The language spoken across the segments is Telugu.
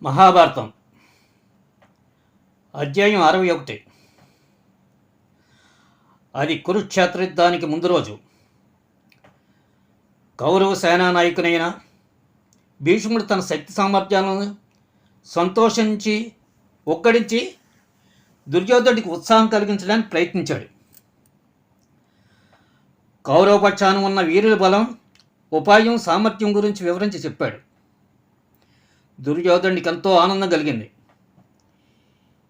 మహాభారతం అధ్యాయం 61. అది కురుక్షేత్ర యుద్ధానికి ముందు రోజు. కౌరవ సేనానాయకునైన భీష్ముడు తన శక్తి సామర్థ్యాలను సంతోషించి ఒక్కడించి దుర్యోధనుడికి ఉత్సాహం కలిగించడానికి ప్రయత్నించాడు. కౌరవ పక్షాన ఉన్న వీరుల బలం, ఉపాయం, సామర్థ్యం గురించి వివరించి చెప్పాడు. దుర్యోధనుడికి ఎంతో ఆనందం కలిగింది.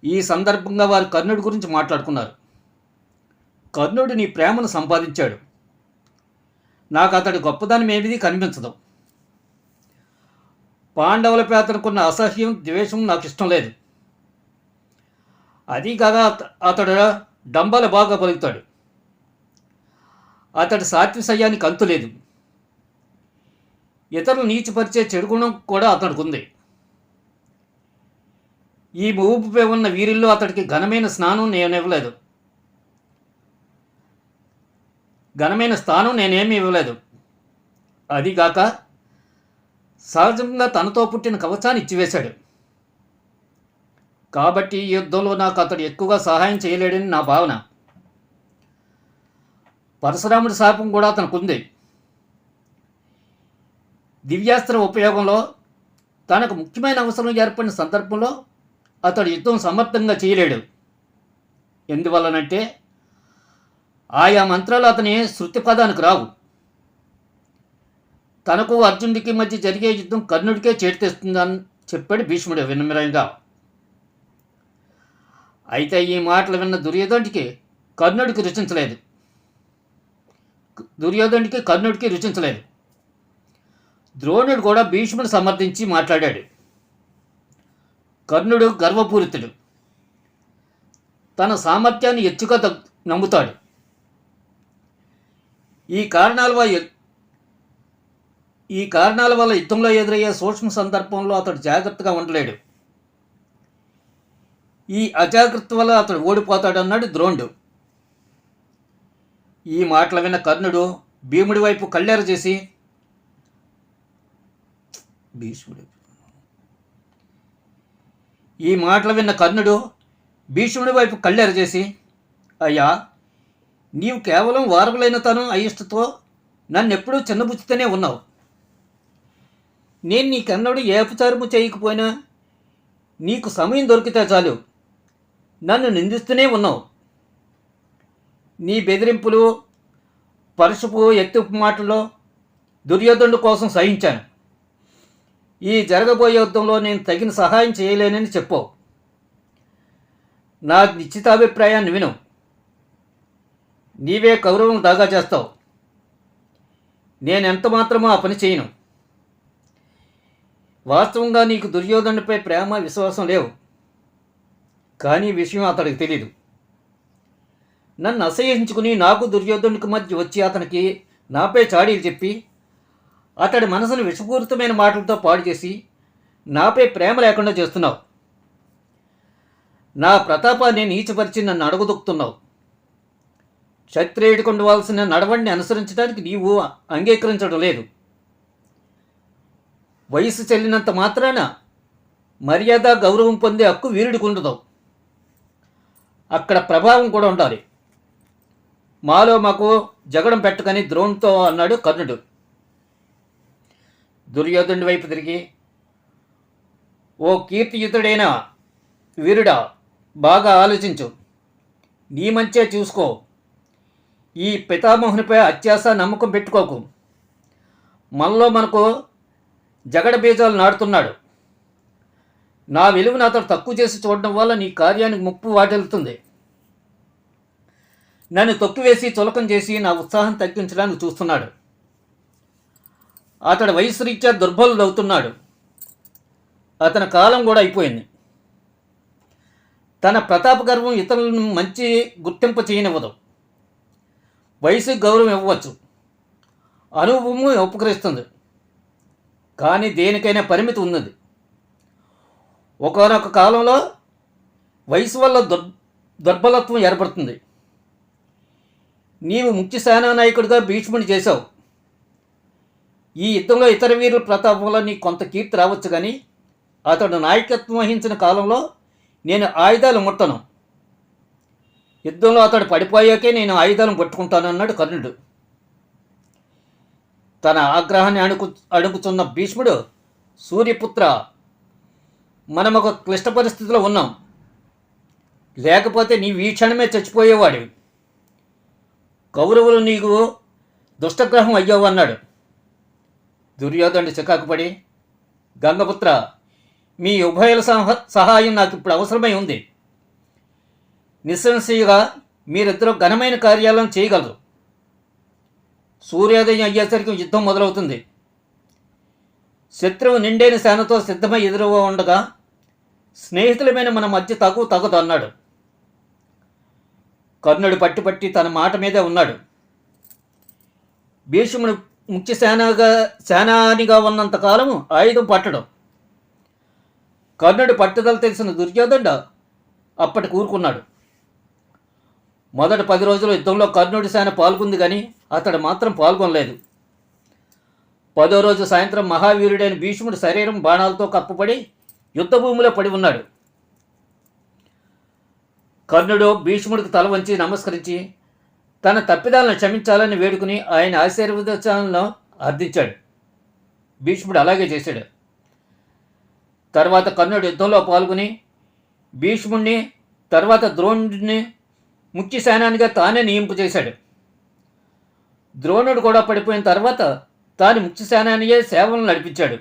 ఈ సందర్భంగా వారు కర్ణుడి గురించి మాట్లాడుకున్నారు. కర్ణుడు నీ ప్రేమను సంపాదించాడు. నాకు అతడి గొప్పదనం ఏమిది కనిపించదు. పాండవులపై అతనుకున్న అసహ్యం, ద్వేషం నాకు ఇష్టం లేదు. అది కాగా అతడు డంబాల బాగా పలుకుతాడు. అతడి సాత్విశయ్యానికి అంతు లేదు. ఇతరులు నీచిపరిచే చెడు గుణం కూడా అతడికి ఉంది. ఈ ఊపిపై ఉన్న వీరిల్లో అతడికి ఘనమైన స్థానం నేనేమీ ఇవ్వలేదు. అదిగాక సహజంగా తనతో పుట్టిన కవచాన్ని ఇచ్చివేశాడు. కాబట్టి ఈ యుద్ధంలో నాకు అతడు ఎక్కువగా సహాయం చేయలేడని నా భావన. పరశురాముడి శాపం కూడా అతనుకుంది. దివ్యాస్త్ర ఉపయోగంలో తనకు ముఖ్యమైన అవసరం ఏర్పడిన సందర్భంలో అతడు యుద్ధం సమర్థంగా చేయలేడు. ఎందువల్లనంటే ఆయా మంత్రాలు అతని శృతి పదానికి రావు. తనకు అర్జునుడికి మధ్య జరిగే యుద్ధం కర్ణుడికే చేర్తేస్తుందని చెప్పాడు భీష్ముడు వినమ్రంగా. అయితే ఈ మాటలు విన్న దుర్యోధనుడికి కర్ణుడికి రుచించలేదు. ద్రోణుడు కూడా భీష్ముడు సమర్థించి మాట్లాడాడు. కర్ణుడు గర్వపూరితుడు. తన సామర్థ్యాన్ని ఎచ్చుగా నమ్ముతాడు. ఈ కారణాల వల్ల యుద్ధంలో ఎదురయ్యే సూక్ష్మ సందర్భంలో అతడు జాగ్రత్తగా ఉండలేడు. ఈ అజాగ్రత్త వల్ల అతడు ఓడిపోతాడు అన్నాడు ద్రోణుడు. ఈ మాటలు విన్న కర్ణుడు భీముడి వైపు కళ్ళెర చేసి భీష్ముడి వైపు కళ్ళెర చేసి, అయ్యా, నీవు కేవలం వారములైన తను అయిష్టతో నన్నెప్పుడూ చిన్నబుచ్చుతూనే ఉన్నావు. నేను నీకెన్నడూ ఏ అపచారము చేయకపోయినా నీకు సమయం దొరికితే చాలు నన్ను నిందిస్తూనే ఉన్నావు. నీ బెదిరింపులు, పరుషపు ఎత్తుపు మాటల్లో దుర్యోధనుడి కోసం సహించాను. ఈ జరగబోయే యుద్ధంలో నేను తగిన సహాయం చేయలేనని చెప్పు. నా నిశ్చితాభిప్రాయాన్ని విను. నీవే కౌరవం దాగా చేస్తావు. నేనెంత మాత్రమో ఆ పని చేయను. వాస్తవంగా నీకు దుర్యోధనుడిపై ప్రేమ, విశ్వాసం లేవు. కానీ విషయం అతడికి తెలీదు. నన్ను అసహ్యించుకుని నాకు దుర్యోధనుడికి మధ్య వచ్చి అతనికి నాపై చాడీలు చెప్పి అతడి మనసును విషపూరితమైన మాటలతో పాడు చేసి నాపై ప్రేమ లేకుండా చేస్తున్నావు. నా ప్రతాపాన్ని నీచపరిచి నన్ను అడుగుదొక్కుతున్నావు. క్షత్రియుడికి ఉండవలసిన నడవడిని అనుసరించడానికి నీవు అంగీకరించడం లేదు. వయసు చెల్లినంత మాత్రాన మర్యాద, గౌరవం పొందే హక్కు వీరుడికి ఉండదు. అక్కడ ప్రభావం కూడా ఉండాలి. మాలో మాకు జగడం పెట్టకని ద్రోణుతో అన్నాడు కర్ణుడు. దుర్యోధనుడి వైపు తిరిగి, ఓ కీర్తియుతుడైన వీరుడా, బాగా ఆలోచించు. నీ మంచే చూసుకో. ఈ పితామహునిపై అత్యాస, నమ్మకం పెట్టుకోకు. మనకు జగడ బీజాలు నాటుతున్నాడు. నా విలువను అతడు తక్కువ చేసి చూడడం వల్ల నీ కార్యానికి ముప్పు వాటిల్లుతుంది. నన్ను తొక్కివేసి చులకం చేసి నా ఉత్సాహం తగ్గించడానికి చూస్తున్నాడు. అతడు వయసు రీత్యా దుర్బలుడవుతున్నాడు. అతని కాలం కూడా అయిపోయింది. తన ప్రతాప గర్వం ఇతరులను మంచి గుర్తింపు చేయనివ్వదు. వయసు గౌరవం ఇవ్వవచ్చు, అనుభవము ఉపకరిస్తుంది. కానీ దేనికైనా పరిమితి ఉన్నది. ఒకనొక కాలంలో వయసు వల్ల దుర్బలత్వం ఏర్పడుతుంది. నీవు ముఖ్య సేనానాయకుడిగా భీష్ముని చేశావు. ఈ యుద్ధంలో ఇతర వీరుల ప్రతాపం వల్ల నీకు కొంత కీర్తి రావచ్చు, కానీ అతడు నాయకత్వం వహించిన కాలంలో నేను ఆయుధాలు ముట్టను. యుద్ధంలో అతడు పడిపోయాకే నేను ఆయుధాలను పట్టుకుంటానన్నాడు కర్ణుడు. తన ఆగ్రహాన్ని అడుగుతున్న భీష్ముడు, సూర్యపుత్ర, మనం ఒక క్లిష్ట పరిస్థితిలో ఉన్నాం. లేకపోతే నీ ఈ క్షణమే చచ్చిపోయేవాడివి. కౌరవులు నీకు దుష్టగ్రహం అయ్యావు అన్నాడు. దుర్యోధనుడు చికాకుపడి, గంగపుత్ర, మీ ఉభయుల సహాయం నాకు ఇప్పుడు అవసరమై ఉంది. నిస్సంశయంగా మీరిద్దరూ ఘనమైన కార్యాలను చేయగలరు. సూర్యోదయం అయ్యేసరికి యుద్ధం మొదలవుతుంది. శత్రువు నిండైన సేనతో సిద్ధమై ఎదురుగా ఉండగా స్నేహితులమైన మన మధ్య తగదు అన్నాడు. కర్ణుడు పట్టి తన మాట మీదే ఉన్నాడు. భీష్ముడు ముఖ్య సేనానిగా ఉన్నంత కాలము ఆయుధం పట్టడం. కర్ణుడు పట్టుదల తెలిసిన దుర్యోధనుడు అప్పటి కూరుకున్నాడు. మొదటి 10 రోజుల యుద్ధంలో కర్ణుడి సేన పాల్గొంది, కానీ అతడు మాత్రం పాల్గొనలేదు. 10వ రోజు సాయంత్రం మహావీరుడైన భీష్ముడు శరీరం బాణాలతో కప్పబడి యుద్ధభూమిలో పడి ఉన్నాడు. కర్ణుడు భీష్ముడికి తల వంచి నమస్కరించి తన తప్పిదాలను క్షమించాలని వేడుకుని ఆయన ఆశీర్వదించాలను అర్థించాడు. భీష్ముడు అలాగే చేశాడు. తర్వాత కర్ణుడు యుద్ధంలో పాల్గొని భీష్ముడిని, తర్వాత ద్రోణుడిని ముఖ్య సేనానిగా తానే నియింపు చేశాడు. ద్రోణుడు కూడా పడిపోయిన తర్వాత తాను ముఖ్య సేనానియే సేవలను నడిపించాడు.